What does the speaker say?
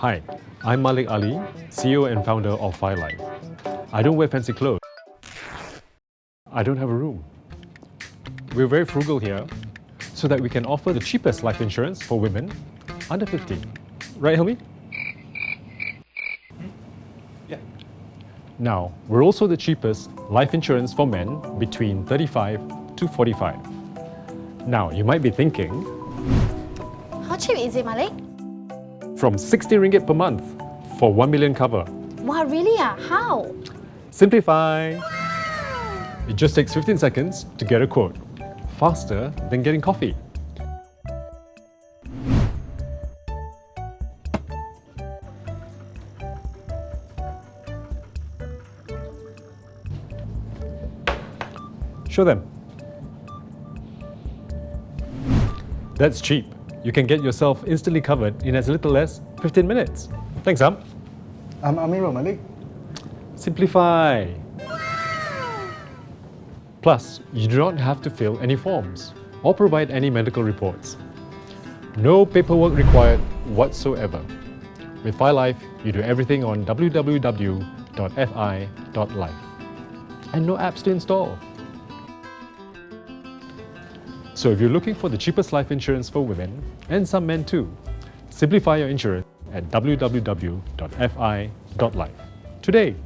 Hi, I'm Malik Ali, CEO and founder of Fi Life. I don't wear fancy clothes. I don't have a room. We're very frugal here so that we can offer the cheapest life insurance for women under 50. Right, Helmi? Yeah. Now, we're also the cheapest life insurance for men between 35 to 45. Now, you might be thinking, How cheap is it, Malik? from 60 ringgit per month for 1 million cover. Wow, really? How? Simpl-Fi. It just takes 15 seconds to get a quote. Faster than getting coffee. Show them. That's cheap. You can get yourself instantly covered in as little as 15 minutes. Thanks, Am. I'm Amirul Malik. Simpl-Fi. Plus, you do not have to fill any forms or provide any medical reports. No paperwork required whatsoever. With Fi Life, you do everything on www.fi.life. And no apps to install. So if you're looking for the cheapest life insurance for women, and some men too, simplify your insurance at www.fi.life. Today!